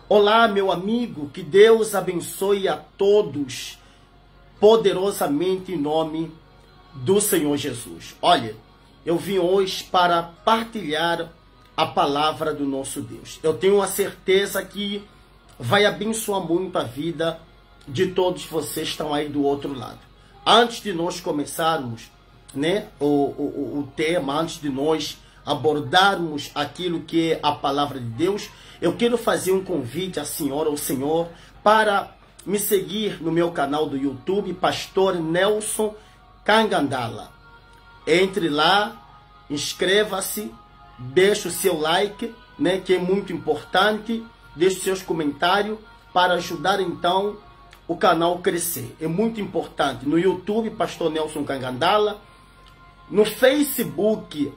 Olá, meu amigo, que Deus abençoe a todos poderosamente em nome do Senhor Jesus. Olha, eu vim hoje para partilhar a palavra do nosso Deus. Eu tenho a certeza que vai abençoar muito a vida de todos vocês que estão aí do outro lado. Antes de nós começarmos, né, o tema, antes de nós abordarmos aquilo que é a palavra de Deus, eu quero fazer um convite à senhora ou senhor para me seguir no meu canal do YouTube, Pastor Nelson Kangandala. Entre lá, inscreva-se, deixe o seu like, né, que é muito importante, deixe seus comentários para ajudar então o canal a crescer. É muito importante. No YouTube, Pastor Nelson Kangandala, no Facebook,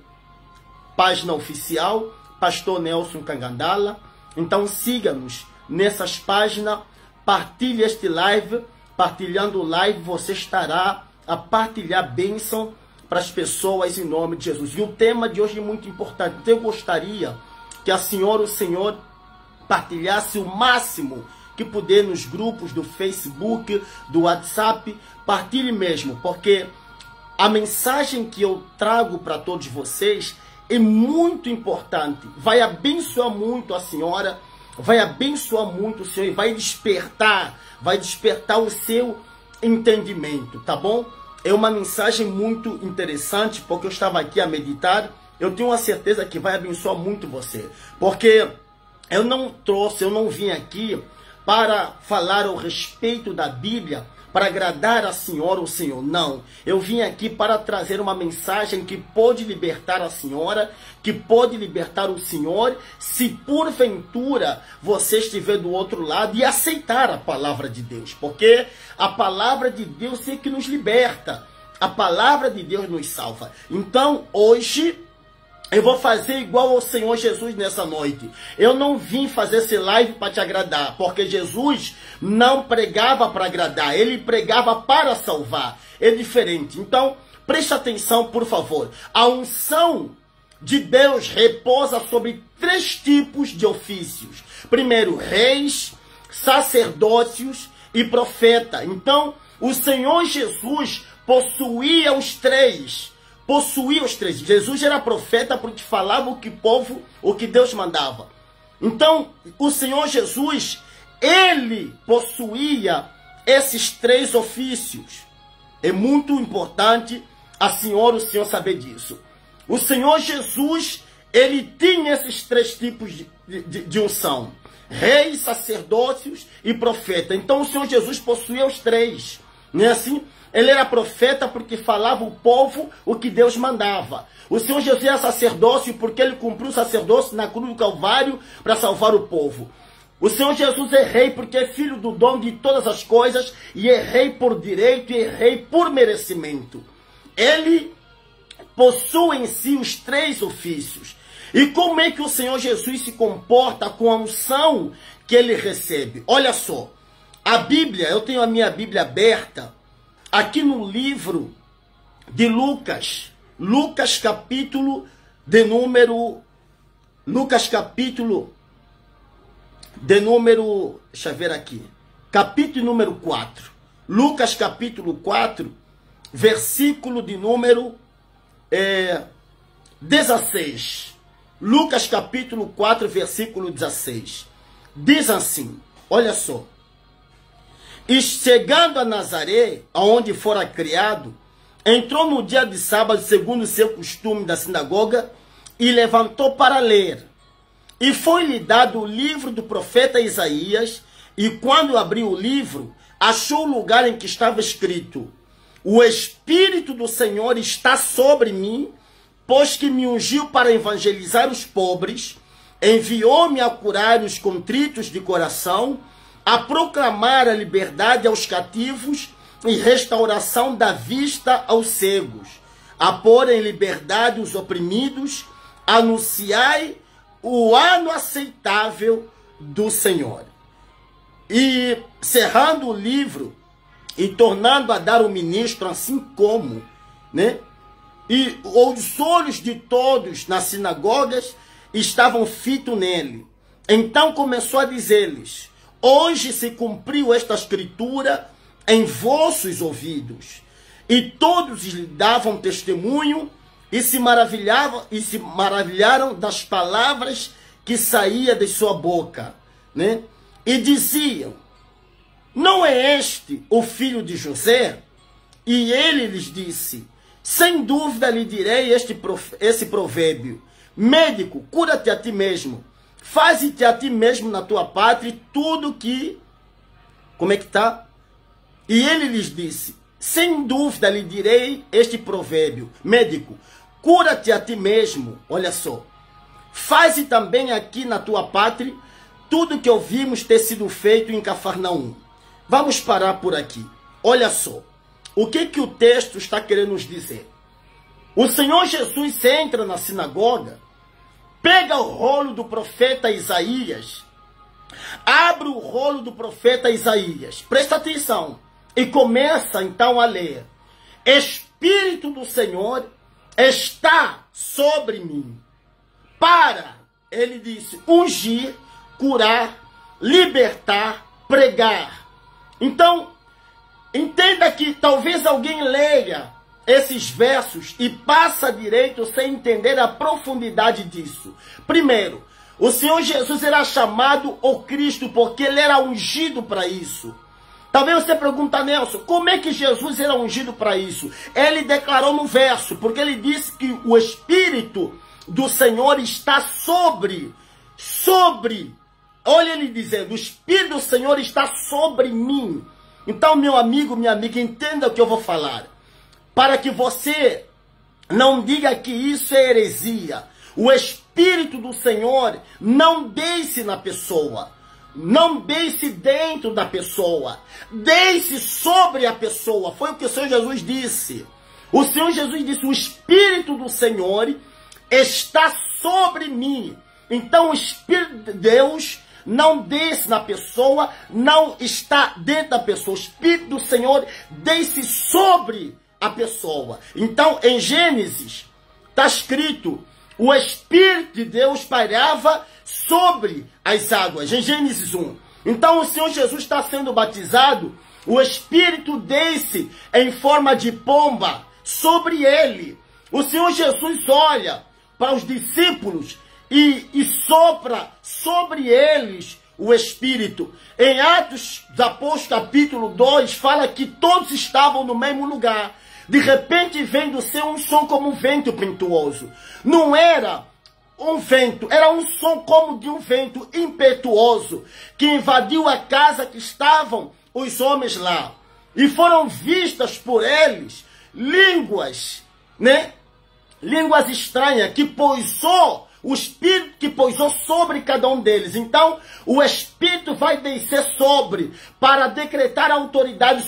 página oficial, Pastor Nelson Kangandala. Então siga-nos nessas páginas, partilhe este live. Partilhando o live, você estará a partilhar bênção para as pessoas em nome de Jesus. E o tema de hoje é muito importante. Então eu gostaria que a senhora ou o senhor partilhasse o máximo que puder nos grupos do Facebook, do WhatsApp. Partilhe mesmo, porque a mensagem que eu trago para todos vocês é muito importante. Vai abençoar muito a senhora, vai abençoar muito o senhor e vai despertar o seu entendimento, tá bom? É uma mensagem muito interessante, porque eu estava aqui a meditar. Eu tenho a certeza que vai abençoar muito você, porque eu não vim aqui para falar a respeito da Bíblia, para agradar a senhora ou o senhor. Não, eu vim aqui para trazer uma mensagem que pode libertar a senhora, que pode libertar o senhor, se porventura você estiver do outro lado e aceitar a palavra de Deus, porque a palavra de Deus é que nos liberta, a palavra de Deus nos salva. Então, hoje eu vou fazer igual ao Senhor Jesus nessa noite. Eu não vim fazer esse live para te agradar, porque Jesus não pregava para agradar, ele pregava para salvar. É diferente. Então, preste atenção, por favor. A unção de Deus repousa sobre 3 tipos de ofícios. Primeiro, reis, sacerdócios e profeta. Então, o Senhor Jesus possuía os 3. Jesus era profeta porque falava o que Deus mandava. Então, o Senhor Jesus, ele possuía esses 3 ofícios. É muito importante a senhora ou o senhor saber disso. O Senhor Jesus, ele tinha esses 3 tipos de unção: reis, sacerdócios e profeta. Então, o Senhor Jesus possuía os 3. Não é assim? Ele era profeta porque falava o povo o que Deus mandava. O Senhor Jesus era sacerdócio porque ele cumpriu o sacerdócio na cruz do Calvário para salvar o povo. O Senhor Jesus é rei porque é filho do dono de todas as coisas e é rei por direito e é rei por merecimento. Ele possui em si os 3 ofícios. E como é que o Senhor Jesus se comporta com a unção que ele recebe? Olha só, a Bíblia, eu tenho a minha Bíblia aberta aqui no livro de Lucas, capítulo, deixa eu ver aqui, capítulo número 4, Lucas capítulo 4, versículo de número 16, Lucas capítulo 4, versículo 16, diz assim, olha só: e chegando a Nazaré, aonde fora criado, entrou no dia de sábado, segundo o seu costume da sinagoga, e levantou para ler. E foi-lhe dado o livro do profeta Isaías, e quando abriu o livro, achou o lugar em que estava escrito: o Espírito do Senhor está sobre mim, pois que me ungiu para evangelizar os pobres, enviou-me a curar os contritos de coração, a proclamar a liberdade aos cativos e restauração da vista aos cegos, a pôr em liberdade os oprimidos, anunciai o ano aceitável do Senhor. E cerrando o livro e tornando a dar o ministro, assim como, né? E os olhos de todos nas sinagogas estavam fitos nele. Então começou a dizer-lhes: hoje se cumpriu esta escritura em vossos ouvidos. E todos lhe davam testemunho e se maravilharam das palavras que saía de sua boca, né? E diziam: não é este o filho de José? E ele lhes disse: sem dúvida lhe direi esse provérbio: médico, cura-te a ti mesmo, faze-te a ti mesmo na tua pátria tudo que... Como é que está? E ele lhes disse: sem dúvida lhe direi este provérbio: médico, cura-te a ti mesmo. Olha só. Faze também aqui na tua pátria tudo que ouvimos ter sido feito em Cafarnaum. Vamos parar por aqui. Olha só. O que o texto está querendo nos dizer? O Senhor Jesus entra na sinagoga, pega o rolo do profeta Isaías, abre o rolo do profeta Isaías, presta atenção, e começa então a ler: Espírito do Senhor está sobre mim, para, ele disse, ungir, curar, libertar, pregar. Então, entenda que talvez alguém leia esses versos e passa direito sem entender a profundidade disso. Primeiro, o Senhor Jesus era chamado o Cristo porque ele era ungido para isso. Talvez você pergunte: Nelson, como é que Jesus era ungido para isso? Ele declarou no verso, porque ele disse que o Espírito do Senhor está sobre, olha ele dizendo: o Espírito do Senhor está sobre mim. Então, meu amigo, minha amiga, entenda o que eu vou falar, para que você não diga que isso é heresia. O Espírito do Senhor não desce na pessoa, não desce dentro da pessoa, desce sobre a pessoa. Foi o que o Senhor Jesus disse. O Senhor Jesus disse: o Espírito do Senhor está sobre mim. Então, o Espírito de Deus não desce na pessoa, não está dentro da pessoa. O Espírito do Senhor desce sobre a pessoa. Então, em Gênesis, está escrito: o Espírito de Deus pairava sobre as águas. Em Gênesis 1. Então, o Senhor Jesus está sendo batizado, o Espírito desce em forma de pomba sobre ele. O Senhor Jesus olha para os discípulos e sopra sobre eles o Espírito. Em Atos dos Apóstolos, capítulo 2, fala que todos estavam no mesmo lugar. De repente vem do céu um som como um vento impetuoso. Não era um vento, era um som como de um vento impetuoso, que invadiu a casa que estavam os homens lá. E foram vistas por eles línguas, né? Línguas estranhas, que pousou, o Espírito que pousou sobre cada um deles. Então, o Espírito vai descer sobre, para decretar a autoridade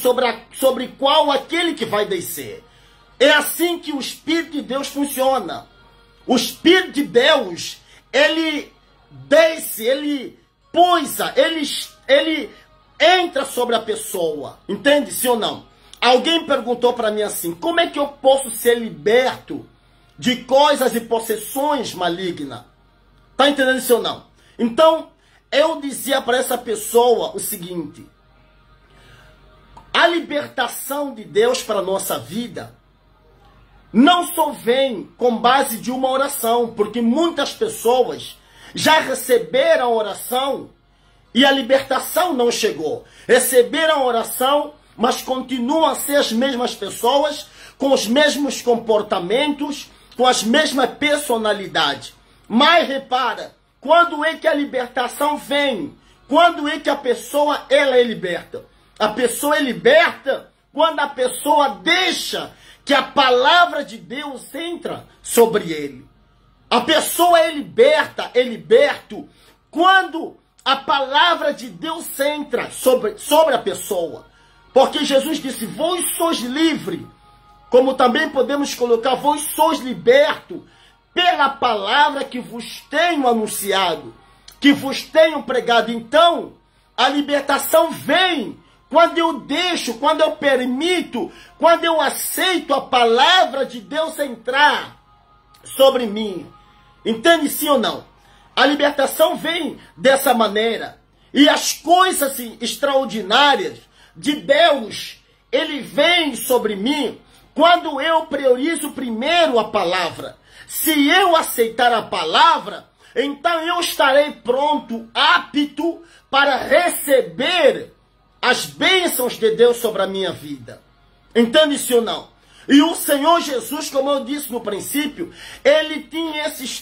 sobre qual aquele que vai descer. É assim que o Espírito de Deus funciona. O Espírito de Deus, ele desce, ele pousa, ele entra sobre a pessoa. Entende, sim ou não? Alguém perguntou para mim assim: como é que eu posso ser liberto de coisas e possessões malignas? Tá entendendo isso ou não? Então, eu dizia para essa pessoa o seguinte: a libertação de Deus para a nossa vida não só vem com base de uma oração, porque muitas pessoas já receberam a oração e a libertação não chegou. Receberam a oração, mas continuam a ser as mesmas pessoas, com os mesmos comportamentos, com as mesmas personalidades. Mas repara, quando é que a libertação vem? Quando é que a pessoa ela é liberta? A pessoa é liberta quando a pessoa deixa que a palavra de Deus entra sobre ele. A pessoa é liberta, é liberto quando a palavra de Deus entra sobre a pessoa. Porque Jesus disse: vós sois livres. Como também podemos colocar: vós sois libertos pela palavra que vos tenho anunciado, que vos tenho pregado. Então, a libertação vem quando eu deixo, quando eu permito, quando eu aceito a palavra de Deus entrar sobre mim. Entende, sim ou não? A libertação vem dessa maneira. E as coisas extraordinárias de Deus, ele vem sobre mim quando eu priorizo primeiro a palavra. Se eu aceitar a palavra, então eu estarei pronto, apto para receber as bênçãos de Deus sobre a minha vida. Entende-se ou não? E o Senhor Jesus, como eu disse no princípio, ele tinha essas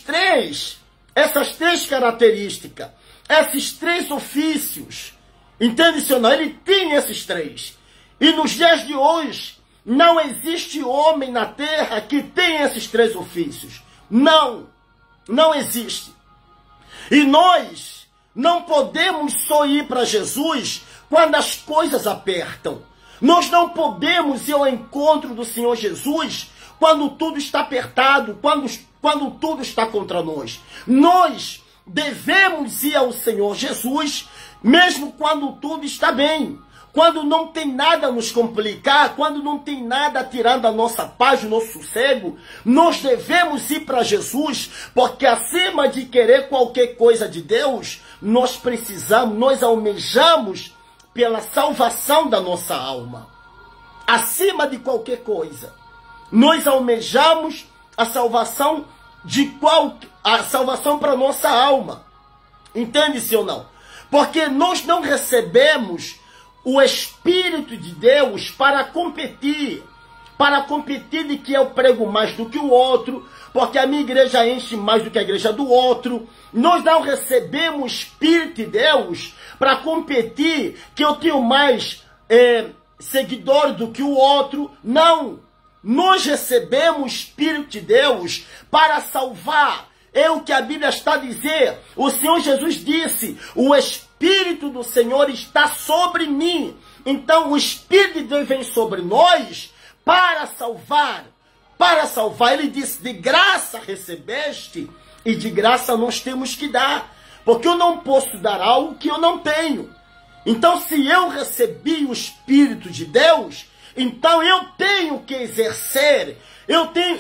três características, esses três ofícios. Entende-se ou não? Ele tinha esses três. E nos dias de hoje, não existe homem na terra que tenha esses três ofícios. Não existe. E nós não podemos só ir para Jesus quando as coisas apertam. Nós não podemos ir ao encontro do Senhor Jesus quando tudo está apertado, quando tudo está contra nós. Nós devemos ir ao Senhor Jesus mesmo quando tudo está bem. Quando não tem nada a nos complicar, quando não tem nada a tirar da nossa paz, do nosso sossego, nós devemos ir para Jesus, porque acima de querer qualquer coisa de Deus, nós almejamos pela salvação da nossa alma. Acima de qualquer coisa, nós almejamos a salvação para nossa alma. Entende-se ou não? Porque nós não recebemos o Espírito de Deus para competir de que eu prego mais do que o outro, porque a minha igreja enche mais do que a igreja do outro. Nós não recebemos o Espírito de Deus para competir que eu tenho mais seguidores do que o outro. Não! Nós recebemos o Espírito de Deus para salvar. É o que a Bíblia está a dizer. O Senhor Jesus disse, o Espírito do Senhor está sobre mim. Então o Espírito de Deus vem sobre nós para salvar. Para salvar. Ele disse, de graça recebeste e de graça nós temos que dar. Porque eu não posso dar algo que eu não tenho. Então se eu recebi o Espírito de Deus, então eu tenho que exercer.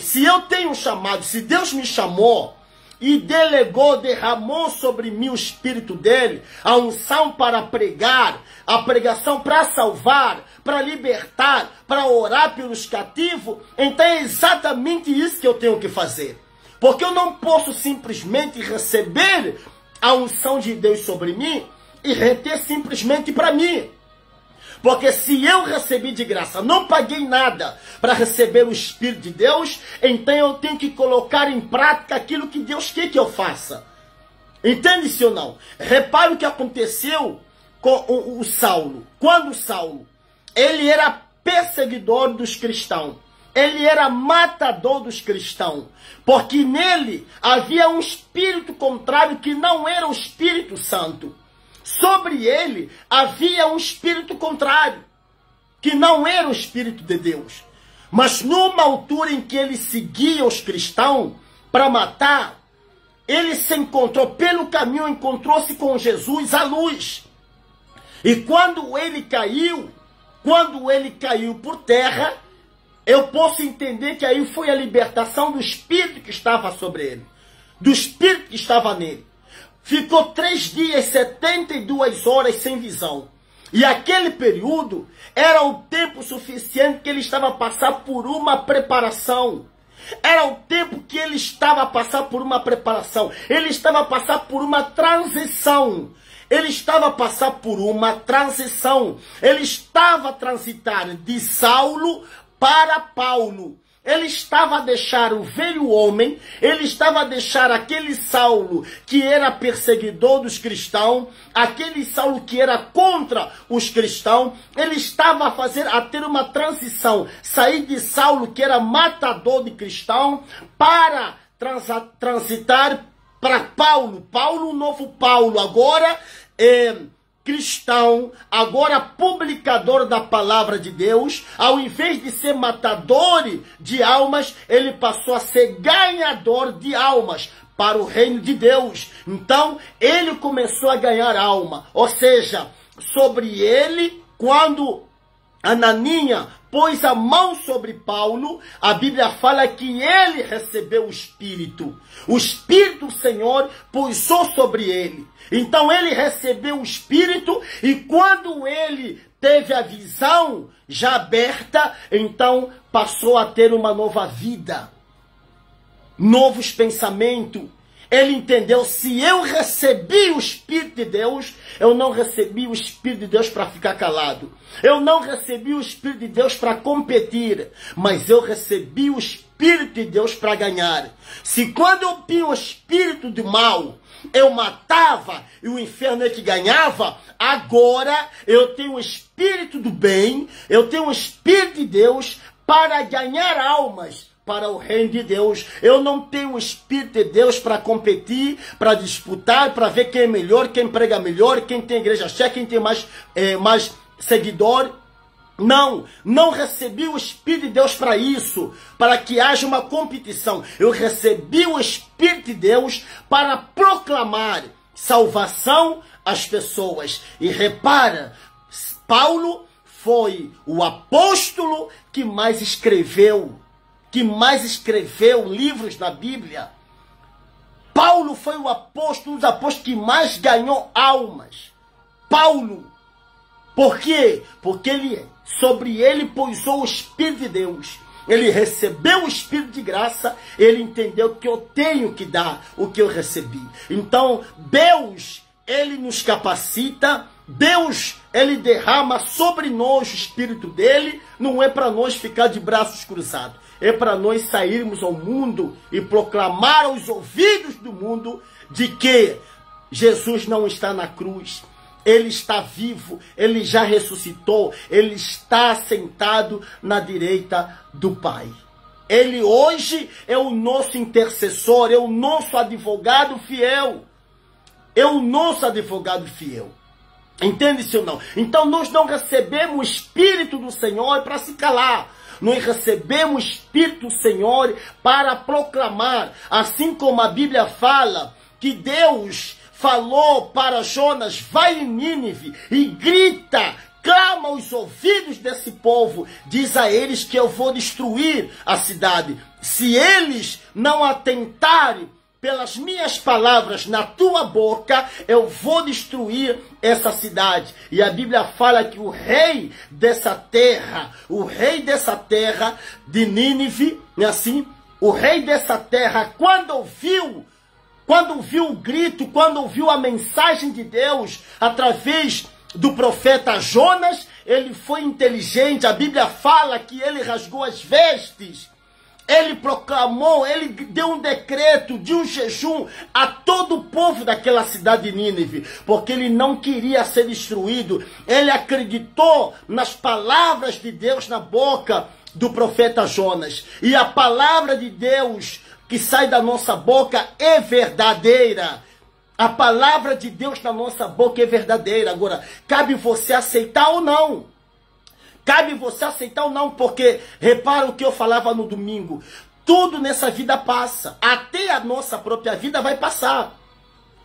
Se eu tenho chamado, se Deus me chamou, e delegou, derramou sobre mim o Espírito dele, a unção para pregar, a pregação para salvar, para libertar, para orar pelos cativos, então é exatamente isso que eu tenho que fazer. Porque eu não posso simplesmente receber a unção de Deus sobre mim e reter simplesmente para mim. Porque se eu recebi de graça, não paguei nada para receber o Espírito de Deus, então eu tenho que colocar em prática aquilo que Deus quer que eu faça. Entende-se ou não? Repare o que aconteceu com o Saulo. Quando Saulo, ele era perseguidor dos cristãos. Ele era matador dos cristãos. Porque nele havia um espírito contrário que não era o Espírito Santo. Sobre ele havia um espírito contrário, que não era o Espírito de Deus. Mas numa altura em que ele seguia os cristãos para matar, ele se encontrou, pelo caminho encontrou-se com Jesus à luz. E quando ele caiu por terra, eu posso entender que aí foi a libertação do espírito que estava sobre ele, do espírito que estava nele. Ficou 3 dias, 72 horas sem visão. E aquele período era o tempo suficiente que ele estava a passar por uma preparação. Era o tempo que ele estava a passar por uma preparação. Ele estava a passar por uma transição. Ele estava a passar por uma transição. Ele estava a transitar de Saulo para Paulo. Ele estava a deixar o velho homem, ele estava a deixar aquele Saulo que era perseguidor dos cristãos, aquele Saulo que era contra os cristãos, ele estava a ter uma transição, sair de Saulo que era matador de cristãos, para transitar para Paulo, o novo Paulo, agora cristão, agora publicador da palavra de Deus. Ao invés de ser matador de almas, ele passou a ser ganhador de almas para o reino de Deus. Então, ele começou a ganhar alma. Ou seja, sobre ele, quando Ananinha pôs a mão sobre Paulo, a Bíblia fala que ele recebeu o Espírito. O Espírito do Senhor pousou sobre ele. Então ele recebeu o Espírito e quando ele teve a visão já aberta, então passou a ter uma nova vida, novos pensamentos. Ele entendeu, se eu recebi o Espírito de Deus, eu não recebi o Espírito de Deus para ficar calado. Eu não recebi o Espírito de Deus para competir, mas eu recebi o Espírito de Deus para ganhar. Se quando eu tinha o espírito do mal, eu matava e o inferno é que ganhava, agora eu tenho o Espírito do bem, eu tenho o Espírito de Deus para ganhar almas para o reino de Deus. Eu não tenho o Espírito de Deus para competir, para disputar, para ver quem é melhor, quem prega melhor, quem tem igreja cheia, quem tem mais seguidor. Não recebi o Espírito de Deus para isso, para que haja uma competição. Eu recebi o Espírito de Deus para proclamar salvação às pessoas. E repara, Paulo foi o apóstolo que mais escreveu livros na Bíblia. Paulo foi o apóstolo, um dos apóstolos que mais ganhou almas. Paulo. Por quê? Porque sobre ele pousou o Espírito de Deus. Ele recebeu o Espírito de graça, ele entendeu que eu tenho que dar o que eu recebi. Então, Deus, ele nos capacita, Deus, ele derrama sobre nós o Espírito dele, não é para nós ficar de braços cruzados. É para nós sairmos ao mundo e proclamar aos ouvidos do mundo de que Jesus não está na cruz. Ele está vivo, ele já ressuscitou, ele está sentado na direita do Pai. Ele hoje é o nosso intercessor, é o nosso advogado fiel. É o nosso advogado fiel. Entende-se ou não? Então nós não recebemos o Espírito do Senhor para se calar. Nós recebemos o Espírito do Senhor para proclamar. Assim como a Bíblia fala que Deus falou para Jonas, vai em Nínive e grita, clama aos ouvidos desse povo, diz a eles que eu vou destruir a cidade. Se eles não atentarem pelas minhas palavras na tua boca, eu vou destruir essa cidade. E a Bíblia fala que o rei dessa terra de Nínive, é assim, o rei dessa terra, quando ouviu o grito, quando ouviu a mensagem de Deus através do profeta Jonas, ele foi inteligente. A Bíblia fala que ele rasgou as vestes, ele proclamou, ele deu um decreto de um jejum a todo o povo daquela cidade de Nínive, porque ele não queria ser destruído. Ele acreditou nas palavras de Deus na boca do profeta Jonas. E a palavra de Deus que sai da nossa boca é verdadeira. A palavra de Deus na nossa boca é verdadeira. Agora, cabe você aceitar ou não. Cabe você aceitar ou não, porque repara o que eu falava no domingo. Tudo nessa vida passa. Até a nossa própria vida vai passar.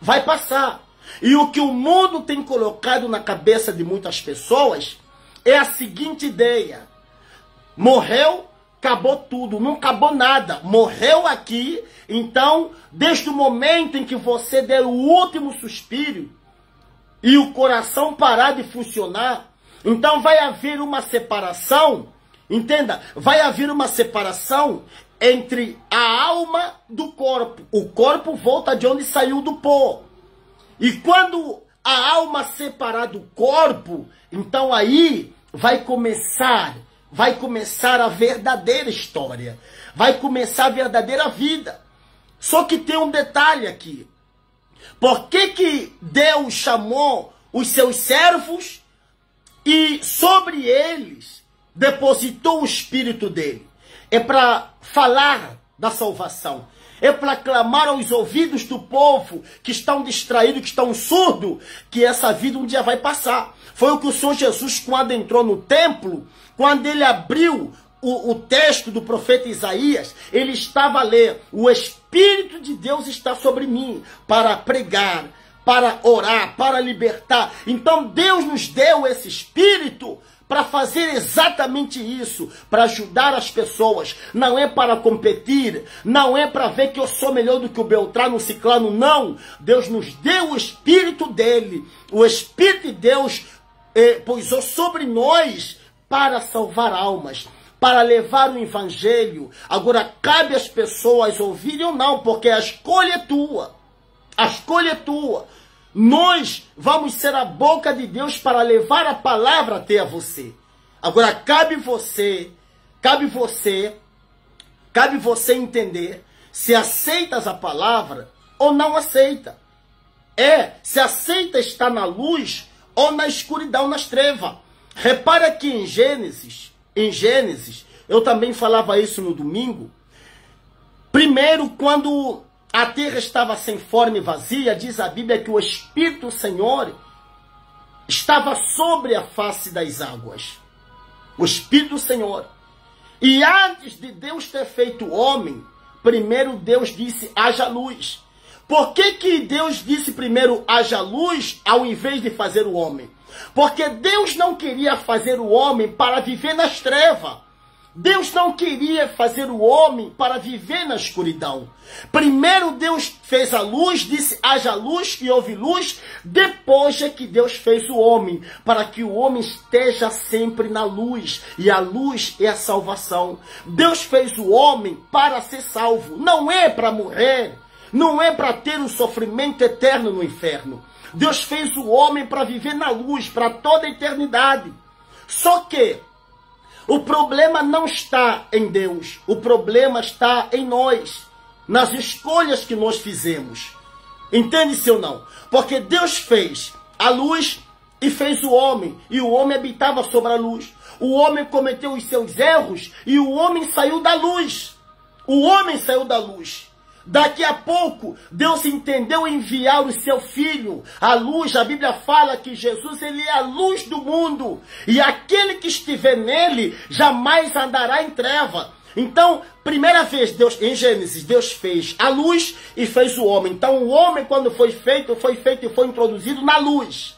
Vai passar. E o que o mundo tem colocado na cabeça de muitas pessoas é a seguinte ideia. Morreu, acabou tudo, não acabou nada. Morreu aqui, então, desde o momento em que você der o último suspiro e o coração parar de funcionar, então vai haver uma separação, entenda, vai haver uma separação entre a alma do corpo. O corpo volta de onde saiu do pó. E quando a alma separar do corpo, então aí vai começar a verdadeira história. Vai começar a verdadeira vida. Só que tem um detalhe aqui. Por que Deus chamou os seus servos e sobre eles depositou o Espírito dele? É para falar da salvação. É para clamar aos ouvidos do povo que estão distraídos, que estão surdos, que essa vida um dia vai passar. Foi o que o Senhor Jesus, quando entrou no templo, quando ele abriu o texto do profeta Isaías, ele estava a ler: o Espírito de Deus está sobre mim para pregar para orar, para libertar. Então Deus nos deu esse espírito para fazer exatamente isso, para ajudar as pessoas. Não é para competir, não é para ver que eu sou melhor do que o Beltrano, o Ciclano, não. Deus nos deu o espírito dele. O espírito de Deus pousou sobre nós para salvar almas, para levar o evangelho. Agora cabe às pessoas ouvirem ou não, porque a escolha é tua. A escolha é tua. Nós vamos ser a boca de Deus para levar a palavra até a você. Agora cabe você entender se aceitas a palavra ou não aceita. Se aceita estar na luz ou na escuridão, nas trevas. Repara que em Gênesis, eu também falava isso no domingo. Primeiro, quando a terra estava sem forma e vazia, diz a Bíblia que o Espírito do Senhor estava sobre a face das águas. O Espírito do Senhor. E antes de Deus ter feito o homem, primeiro Deus disse, haja luz. Por que Deus disse primeiro, haja luz, ao invés de fazer o homem? Porque Deus não queria fazer o homem para viver nas trevas. Deus não queria fazer o homem para viver na escuridão. Primeiro Deus fez a luz, disse haja luz e houve luz. Depois é que Deus fez o homem, para que o homem esteja sempre na luz. E a luz é a salvação. Deus fez o homem para ser salvo. Não é para morrer. Não é para ter um sofrimento eterno no inferno. Deus fez o homem para viver na luz, para toda a eternidade. Só que o problema não está em Deus, o problema está em nós, nas escolhas que nós fizemos. Entende-se ou não? Porque Deus fez a luz e fez o homem, e o homem habitava sobre a luz. O homem cometeu os seus erros e o homem saiu da luz. O homem saiu da luz. Daqui a pouco, Deus entendeu enviar o seu Filho, a luz. A Bíblia fala que Jesus ele é a luz do mundo. E aquele que estiver nele, jamais andará em treva. Então, primeira vez, Deus, em Gênesis, Deus fez a luz e fez o homem. Então, o homem, quando foi feito e foi introduzido na luz.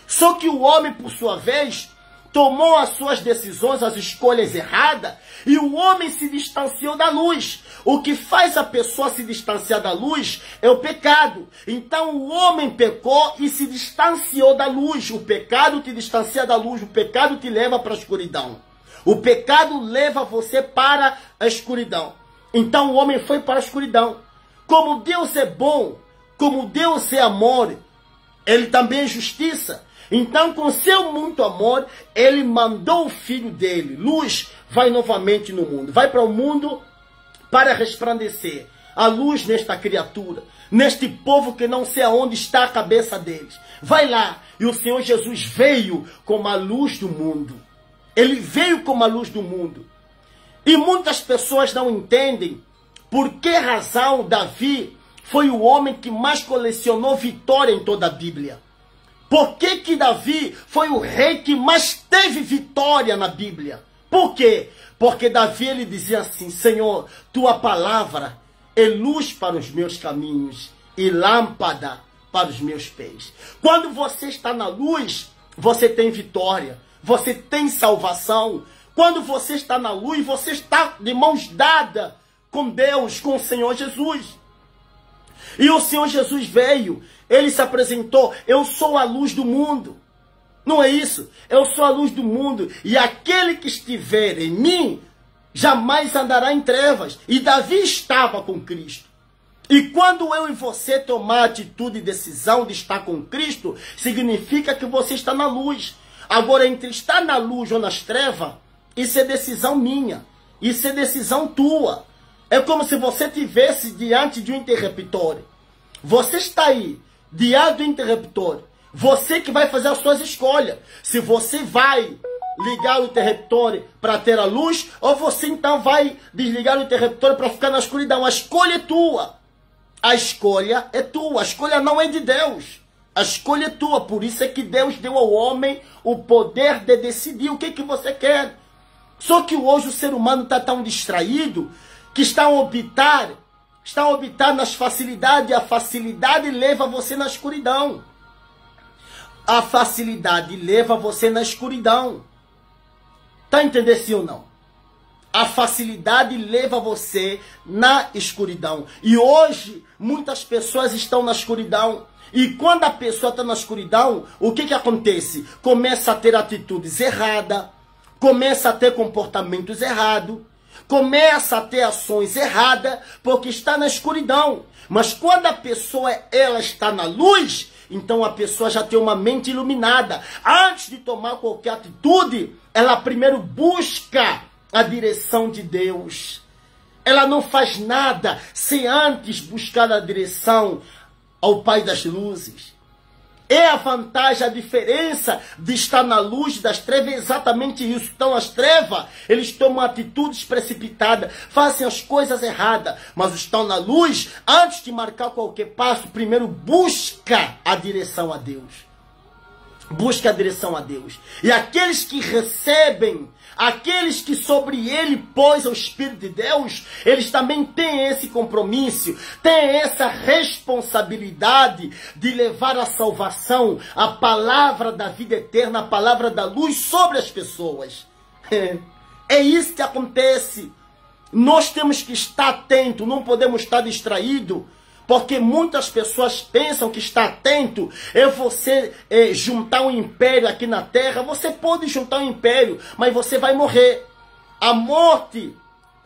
Só que o homem, por sua vez, tomou as suas decisões, as escolhas erradas, e o homem se distanciou da luz. O que faz a pessoa se distanciar da luz é o pecado. Então o homem pecou e se distanciou da luz. O pecado te distancia da luz, o pecado te leva para a escuridão. O pecado leva você para a escuridão. Então o homem foi para a escuridão. Como Deus é bom, como Deus é amor, ele também é justiça. Então, com seu muito amor, ele mandou o filho dele. Luz vai novamente no mundo. Vai para o mundo para resplandecer a luz nesta criatura, neste povo que não sei aonde está a cabeça deles. Vai lá. E o Senhor Jesus veio como a luz do mundo. Ele veio como a luz do mundo. E muitas pessoas não entendem por que razão Davi foi o homem que mais colecionou vitória em toda a Bíblia. Por que Davi foi o rei que mais teve vitória na Bíblia? Por quê? Porque Davi ele dizia assim, Senhor, tua palavra é luz para os meus caminhos e lâmpada para os meus pés. Quando você está na luz, você tem vitória, você tem salvação. Quando você está na luz, você está de mãos dadas com Deus, com o Senhor Jesus. E o Senhor Jesus veio, ele se apresentou, eu sou a luz do mundo. Não é isso? Eu sou a luz do mundo. E aquele que estiver em mim, jamais andará em trevas. E Davi estava com Cristo. E quando eu e você tomar a atitude e decisão de estar com Cristo, significa que você está na luz. Agora, entre estar na luz ou nas trevas, isso é decisão minha. Isso é decisão tua. É como se você estivesse diante de um interruptor. Você está aí, diante do interruptor. Você que vai fazer as suas escolhas. Se você vai ligar o interruptor para ter a luz, ou você então vai desligar o interruptor para ficar na escuridão. A escolha é tua. A escolha é tua. A escolha não é de Deus. A escolha é tua. Por isso é que Deus deu ao homem o poder de decidir o que você quer. Só que hoje o ser humano está tão distraído que está a optar está habitado nas facilidades, e a facilidade leva você na escuridão. A facilidade leva você na escuridão. Tá entendendo sim ou não? A facilidade leva você na escuridão. E hoje, muitas pessoas estão na escuridão. E quando a pessoa está na escuridão, o que acontece? Começa a ter atitudes erradas, começa a ter comportamentos errados, começa a ter ações erradas, porque está na escuridão. Mas quando a pessoa ela está na luz, então a pessoa já tem uma mente iluminada. Antes de tomar qualquer atitude, ela primeiro busca a direção de Deus. Ela não faz nada sem antes buscar a direção ao Pai das luzes. É a vantagem, a diferença de estar na luz das trevas, é exatamente isso. Então as trevas, eles tomam atitudes precipitadas, fazem as coisas erradas, mas estão na luz, antes de marcar qualquer passo, primeiro busca a direção a Deus. Busca a direção a Deus. E aqueles que recebem, aqueles que sobre ele pôs o Espírito de Deus, eles também têm esse compromisso, têm essa responsabilidade de levar a salvação, a palavra da vida eterna, a palavra da luz sobre as pessoas. É isso que acontece. Nós temos que estar atentos, não podemos estar distraídos. Porque muitas pessoas pensam que estar atento é você juntar um império aqui na terra. Você pode juntar um império, mas você vai morrer. A morte,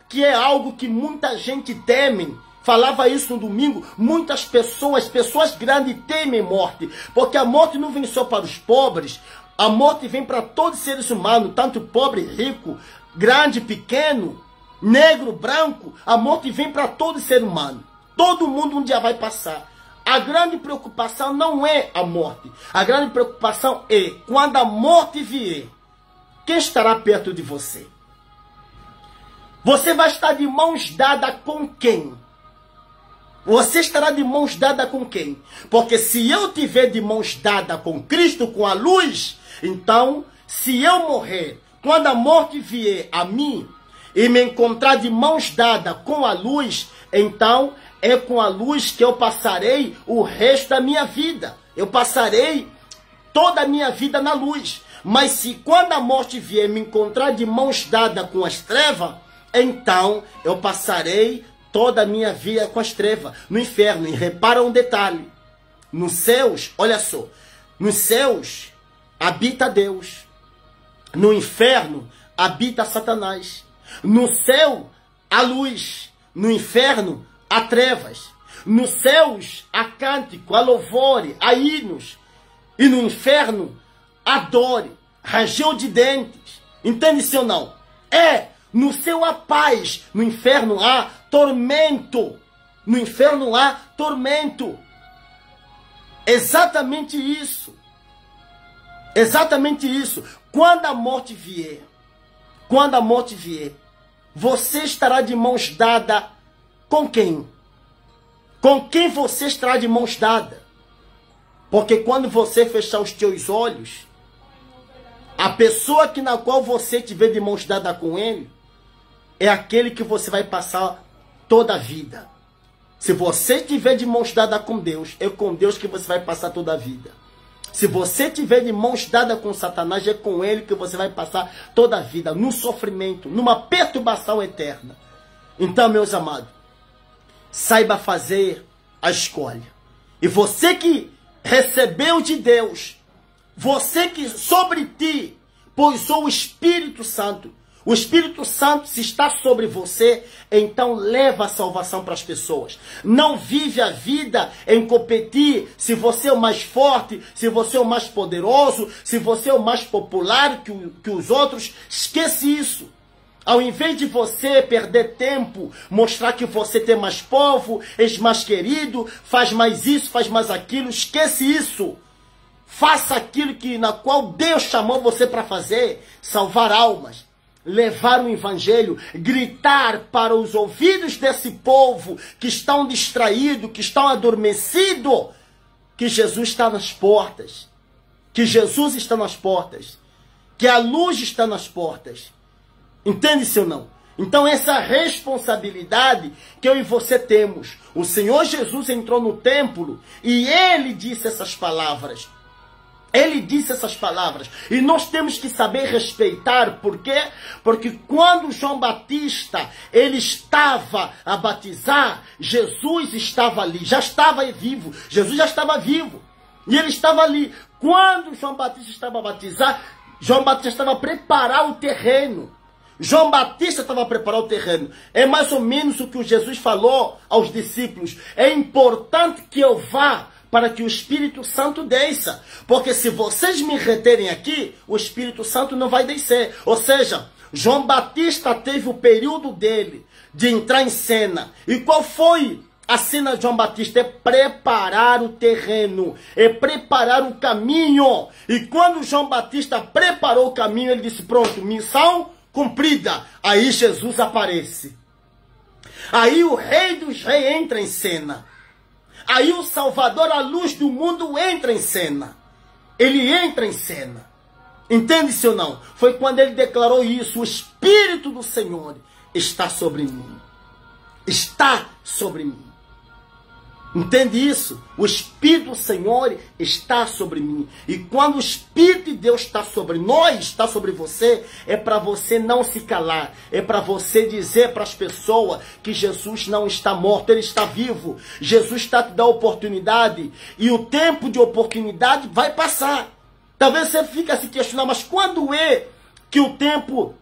que é algo que muita gente teme. Falava isso no domingo. Muitas pessoas grandes temem morte. Porque a morte não vem só para os pobres. A morte vem para todos os seres humanos. Tanto pobre, rico, grande, pequeno, negro, branco. A morte vem para todo ser humano. Todo mundo um dia vai passar. A grande preocupação não é a morte. A grande preocupação é quando a morte vier, quem estará perto de você? Você vai estar de mãos dadas com quem? Você estará de mãos dadas com quem? Porque se eu tiver de mãos dadas com Cristo, com a luz, então, se eu morrer, quando a morte vier a mim e me encontrar de mãos dadas com a luz, então é com a luz que eu passarei o resto da minha vida. Eu passarei toda a minha vida na luz. Mas se quando a morte vier me encontrar de mãos dadas com as trevas, então eu passarei toda a minha vida com as trevas, no inferno. E repara um detalhe. Nos céus, olha só, nos céus habita Deus. No inferno habita Satanás. No céu, a luz. No inferno, há trevas. Nos céus, há cântico, há louvor, há hinos. E no inferno, há dor, ranger de dentes. Entende-se ou não? No céu há paz. No inferno há tormento. No inferno há tormento. Exatamente isso. Exatamente isso. Quando a morte vier, você estará de mãos dadas com quem? Com quem você estará de mãos dadas? Porque quando você fechar os teus olhos, a pessoa na qual você tiver de mãos dadas com ele, é aquele que você vai passar toda a vida. Se você tiver de mãos dadas com Deus, é com Deus que você vai passar toda a vida. Se você tiver de mãos dadas com Satanás, é com ele que você vai passar toda a vida, num sofrimento, numa perturbação eterna. Então, meus amados, saiba fazer a escolha. E você que recebeu de Deus, você que sobre ti pousou o Espírito Santo, o Espírito Santo, se está sobre você, então leva a salvação para as pessoas. Não vive a vida em competir se você é o mais forte, se você é o mais poderoso, se você é o mais popular que os outros. Esquece isso. Ao invés de você perder tempo, mostrar que você tem mais povo, és mais querido, faz mais isso, faz mais aquilo, esquece isso. Faça aquilo na qual Deus chamou você para fazer, salvar almas. Levar o evangelho, gritar para os ouvidos desse povo que estão distraídos, que estão adormecidos, que Jesus está nas portas, que Jesus está nas portas, que a luz está nas portas. Entende-se ou não? Então essa responsabilidade que eu e você temos. O Senhor Jesus entrou no templo e ele disse essas palavras. Ele disse essas palavras. E nós temos que saber respeitar. Por quê? Porque quando João Batista ele estava a batizar, Jesus estava ali. Já estava vivo. Jesus já estava vivo. E ele estava ali. Quando João Batista estava a batizar, João Batista estava a preparar o terreno. João Batista estava a preparar o terreno. É mais ou menos o que Jesus falou aos discípulos. É importante que eu vá para que o Espírito Santo desça. Porque se vocês me reterem aqui, o Espírito Santo não vai descer. Ou seja, João Batista teve o período dele de entrar em cena. E qual foi a cena de João Batista? É preparar o terreno. É preparar o caminho. E quando João Batista preparou o caminho, ele disse, pronto, missão cumprida. Aí Jesus aparece. Aí o Rei dos Reis entra em cena. Aí o Salvador, a luz do mundo, entra em cena. Ele entra em cena. Entende-se ou não? Foi quando ele declarou isso. O Espírito do Senhor está sobre mim. Está sobre mim. Entende isso? O Espírito do Senhor está sobre mim. E quando o Espírito de Deus está sobre nós, está sobre você, é para você não se calar. É para você dizer para as pessoas que Jesus não está morto, ele está vivo. Jesus está te dando oportunidade. E o tempo de oportunidade vai passar. Talvez você fique a se questionar, mas quando é que o tempo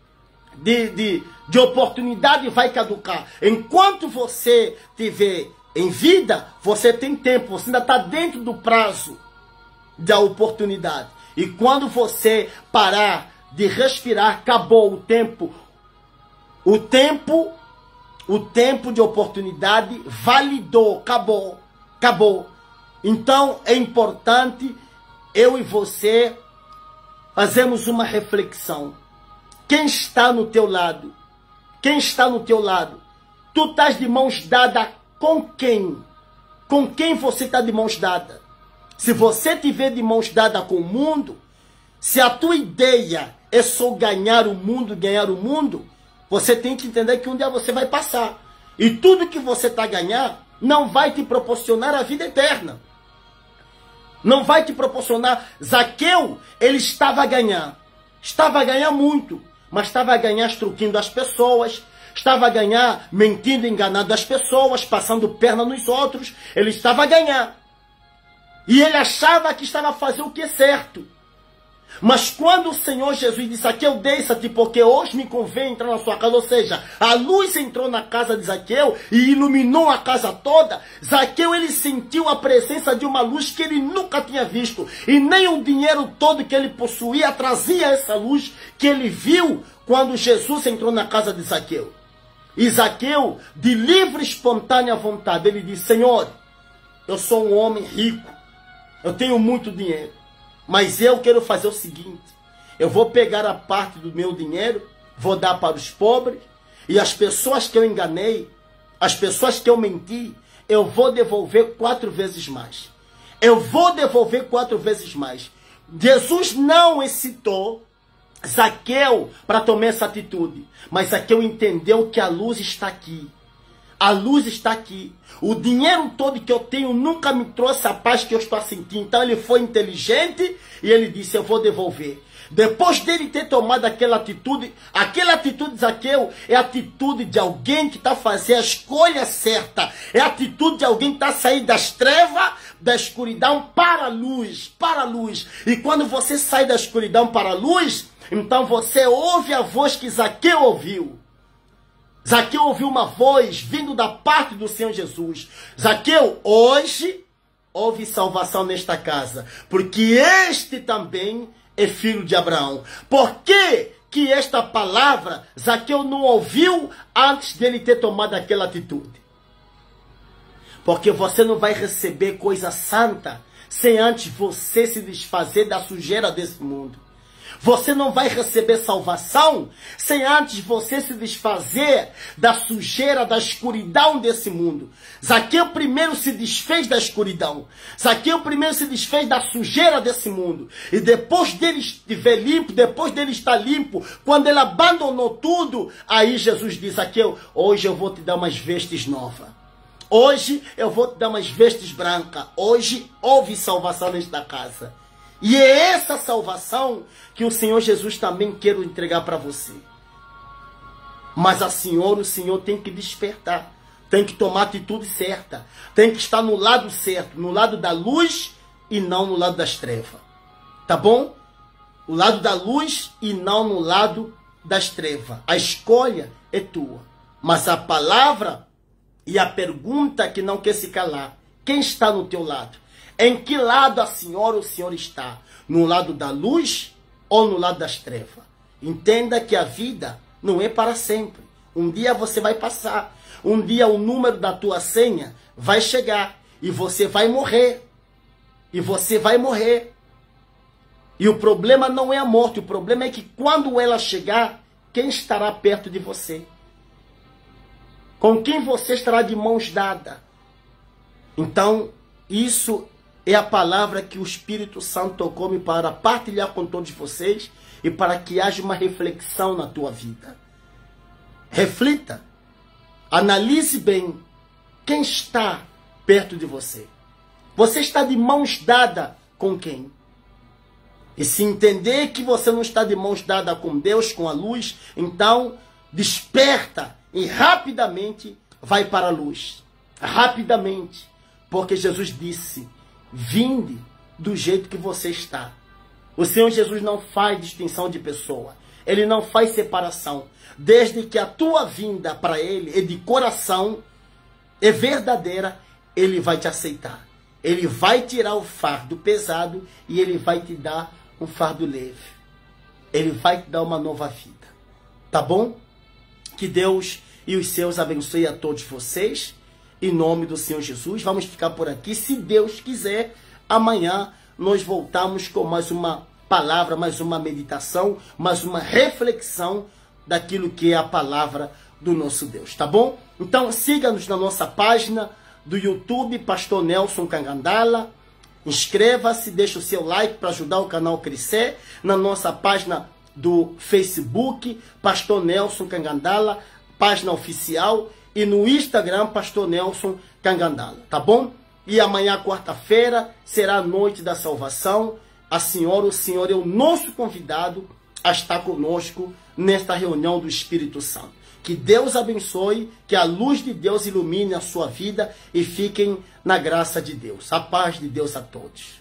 de oportunidade vai caducar? Enquanto você tiver em vida, você tem tempo, você ainda está dentro do prazo da oportunidade. E quando você parar de respirar, acabou o tempo. O tempo de oportunidade validou, acabou. Então é importante eu e você fazermos uma reflexão. Quem está no teu lado? Quem está no teu lado? Tu estás de mãos dadas com quem? Com quem você está de mãos dadas? Se você estiver de mãos dadas com o mundo, se a tua ideia é só ganhar o mundo, você tem que entender que um dia você vai passar. E tudo que você está a ganhar não vai te proporcionar a vida eterna. Não vai te proporcionar. Zaqueu, ele estava a ganhar muito, mas estava a ganhar truquindo as pessoas, estava a ganhar mentindo, enganando as pessoas, passando perna nos outros. Ele estava a ganhar. E ele achava que estava a fazer o que é certo. Mas quando o Senhor Jesus disse, Zaqueu, desça-te, porque hoje me convém entrar na sua casa, ou seja, a luz entrou na casa de Zaqueu e iluminou a casa toda, Zaqueu, ele sentiu a presença de uma luz que ele nunca tinha visto. E nem o dinheiro todo que ele possuía trazia essa luz que ele viu quando Jesus entrou na casa de Zaqueu. E Zaqueu, de livre e espontânea vontade, ele disse, Senhor, eu sou um homem rico, eu tenho muito dinheiro, mas eu quero fazer o seguinte, eu vou pegar a parte do meu dinheiro, vou dar para os pobres, e as pessoas que eu enganei, as pessoas que eu menti, eu vou devolver 4 vezes mais. Eu vou devolver 4 vezes mais. Jesus não excitou Zaqueu para tomar essa atitude, mas Zaqueu entendeu que a luz está aqui. A luz está aqui. O dinheiro todo que eu tenho nunca me trouxe a paz que eu estou a sentir. Então ele foi inteligente e ele disse, eu vou devolver. Depois dele ter tomado aquela atitude de Zaqueu é a atitude de alguém que está fazendo a escolha certa. É a atitude de alguém que está saindo das trevas, da escuridão para a luz. Para a luz. E quando você sai da escuridão para a luz, então você ouve a voz que Zaqueu ouviu. Zaqueu ouviu uma voz vindo da parte do Senhor Jesus. Zaqueu, hoje houve salvação nesta casa, porque este também é filho de Abraão. Por que esta palavra Zaqueu não ouviu antes dele ter tomado aquela atitude? Porque você não vai receber coisa santa sem antes você se desfazer da sujeira desse mundo. Você não vai receber salvação sem antes você se desfazer da sujeira, da escuridão desse mundo. Zaqueu primeiro se desfez da escuridão. Zaqueu primeiro se desfez da sujeira desse mundo. E depois dele estiver limpo, depois dele estar limpo, quando ele abandonou tudo, aí Jesus diz: Zaqueu, hoje eu vou te dar umas vestes novas. Hoje eu vou te dar umas vestes brancas. Hoje houve salvação nesta casa. E é essa salvação que o Senhor Jesus também quer entregar para você. Mas o Senhor tem que despertar. Tem que tomar a atitude certa. Tem que estar no lado certo. No lado da luz e não no lado das trevas. Tá bom? O lado da luz e não no lado das trevas. A escolha é tua. Mas a palavra e a pergunta que não quer se calar: quem está no teu lado? Em que lado o Senhor está? No lado da luz ou no lado das trevas? Entenda que a vida não é para sempre. Um dia você vai passar. Um dia o número da tua senha vai chegar. E você vai morrer. E você vai morrer. E o problema não é a morte. O problema é que quando ela chegar, quem estará perto de você? Com quem você estará de mãos dadas? Então, isso é a palavra que o Espírito Santo tocou-me para partilhar com todos vocês e para que haja uma reflexão na tua vida. Reflita. Analise bem quem está perto de você. Você está de mãos dadas com quem? E se entender que você não está de mãos dadas com Deus, com a luz, então desperta e rapidamente vai para a luz. Rapidamente. Porque Jesus disse: vinde do jeito que você está. O Senhor Jesus não faz distinção de pessoa. Ele não faz separação. Desde que a tua vinda para Ele é de coração, é verdadeira, Ele vai te aceitar. Ele vai tirar o fardo pesado e Ele vai te dar um fardo leve. Ele vai te dar uma nova vida. Tá bom? Que Deus e os seus abençoe a todos vocês. Em nome do Senhor Jesus, vamos ficar por aqui. Se Deus quiser, amanhã nós voltamos com mais uma palavra, mais uma meditação, mais uma reflexão daquilo que é a palavra do nosso Deus, tá bom? Então siga-nos na nossa página do YouTube, Pastor Nelson Cangandala. Inscreva-se, deixe o seu like para ajudar o canal a crescer. Na nossa página do Facebook, Pastor Nelson Cangandala, página oficial. E no Instagram, Pastor Nelson Cangandala, tá bom? E amanhã, quarta-feira, será a noite da salvação. O Senhor é o nosso convidado a estar conosco nesta reunião do Espírito Santo. Que Deus abençoe, que a luz de Deus ilumine a sua vida e fiquem na graça de Deus. A paz de Deus a todos.